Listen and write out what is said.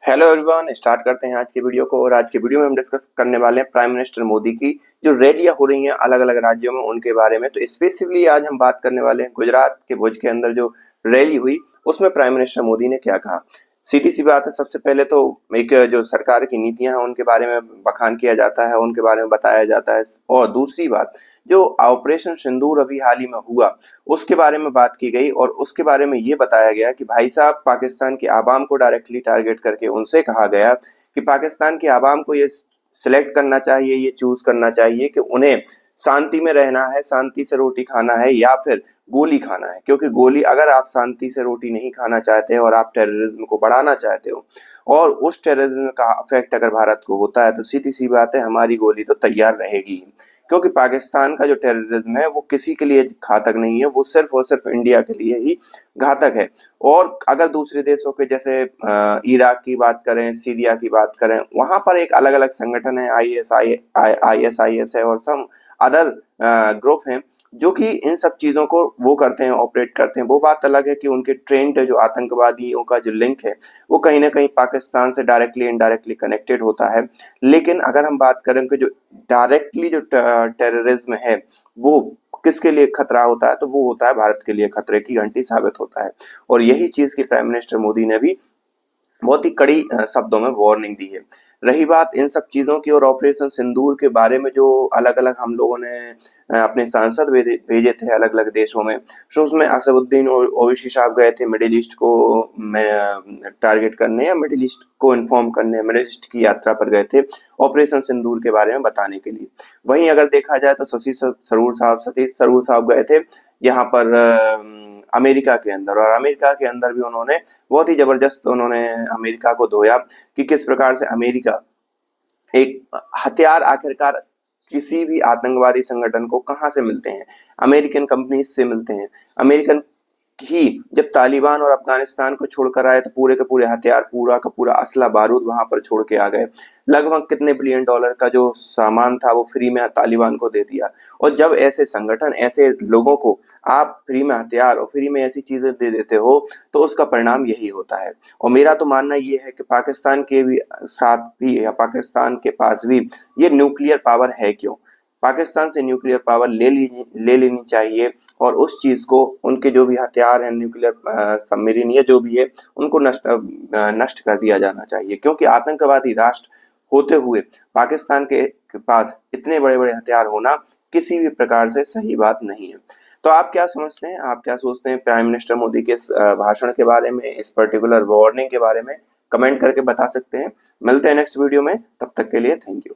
Hello everyone, start करते हैं आज की वीडियो को। और आज की वीडियो में हम डिस्कस करने वाले हैं प्राइम मिनिस्टर मोदी की जो रैलियां हो रही हैं अलग अलग राज्यों में उनके बारे में। तो स्पेसिफिकली आज हम बात करने वाले हैं गुजरात के भुज के अंदर जो रैली हुई उसमें प्राइम मिनिस्टर मोदी ने क्या कहा। सीधी सी बात है, सबसे पहले तो एक जो सरकार की नीतियां हैं उनके बारे में बखान किया जाता है, उनके बारे में बताया जाता है। और दूसरी बात, जो ऑपरेशन सिंदूर अभी हाल ही में हुआ उसके बारे में बात की गई और उसके बारे में ये बताया गया कि भाई साहब, पाकिस्तान की आवाम को डायरेक्टली टारगेट करके उनसे कहा गया कि पाकिस्तान की आवाम को ये सिलेक्ट करना चाहिए, ये चूज करना चाहिए कि उन्हें शांति में रहना है, शांति से रोटी खाना है या फिर गोली खाना है। क्योंकि गोली, अगर आप शांति से रोटी नहीं खाना चाहते हो और आप टेररिज्म को बढ़ाना चाहते हो और उस टेररिज्म का इफेक्ट अगर भारत को होता है तो सीधी सी बात है, हमारी गोली तो तैयार रहेगी। क्योंकि पाकिस्तान का जो टेररिज्म है वो किसी के लिए घातक नहीं है, वो सिर्फ और सिर्फ इंडिया के लिए ही घातक है। और अगर दूसरे देशों के जैसे इराक की बात करें, सीरिया की बात करें, वहां पर एक अलग अलग संगठन है, ISIS है और सम अदर ग्रुप हैं जो कि इन सब चीजों को वो करते हैं, ऑपरेट करते हैं। वो बात अलग है कि उनके ट्रेंड जो आतंकवादियों का जो लिंक है वो कहीं ना कहीं पाकिस्तान से डायरेक्टली इनडायरेक्टली कनेक्टेड होता है। लेकिन अगर हम बात करें कि जो डायरेक्टली जो टेररिज्म है वो किसके लिए खतरा होता है, तो वो होता है भारत के लिए खतरे की घंटी साबित होता है। और यही चीज की प्राइम मिनिस्टर मोदी ने भी बहुत ही कड़ी शब्दों में वार्निंग दी है। रही बात इन सब चीजों की और ऑपरेशन सिंदूर के बारे में, जो अलग अलग हम लोगों ने अपने सांसद भेजे थे अलग अलग देशों में, तो उसमें असदुद्दीन ओवैसी साहब गए थे मिडिल ईस्ट को टारगेट करने या मिडिल ईस्ट को इन्फॉर्म करने, मिडिल ईस्ट की यात्रा पर गए थे ऑपरेशन सिंदूर के बारे में बताने के लिए। वहीं अगर देखा जाए तो सतीश थरूर साहब गए थे यहाँ पर अमेरिका के अंदर, और अमेरिका के अंदर भी उन्होंने बहुत ही जबरदस्त उन्होंने अमेरिका को धोया कि किस प्रकार से अमेरिका एक हथियार आखिरकार किसी भी आतंकवादी संगठन को कहां से मिलते हैं, अमेरिकन कंपनीज से मिलते हैं। अमेरिकन ही जब तालिबान और अफगानिस्तान को छोड़कर आए तो पूरे के पूरे हथियार, पूरा का पूरा असला बारूद वहां पर छोड़ के आ गए। लगभग कितने बिलियन डॉलर का जो सामान था वो फ्री में तालिबान को दे दिया। और जब ऐसे संगठन, ऐसे लोगों को आप फ्री में हथियार और फ्री में ऐसी चीजें दे देते हो तो उसका परिणाम यही होता है। और मेरा तो मानना ये है कि पाकिस्तान के भी साथ भी या पाकिस्तान के पास भी ये न्यूक्लियर पावर है क्यों, पाकिस्तान से न्यूक्लियर पावर ले लेनी चाहिए। और उस चीज को, उनके जो भी हथियार हैं, न्यूक्लियर सबमरीन या जो भी है, उनको नष्ट कर दिया जाना चाहिए। क्योंकि आतंकवादी राष्ट्र होते हुए पाकिस्तान के पास इतने बड़े बड़े हथियार होना किसी भी प्रकार से सही बात नहीं है। तो आप क्या समझते हैं, आप क्या सोचते हैं प्राइम मिनिस्टर मोदी के इस भाषण के बारे में, इस पर्टिकुलर वार्निंग के बारे में? कमेंट करके बता सकते हैं। मिलते हैं नेक्स्ट वीडियो में, तब तक के लिए थैंक यू।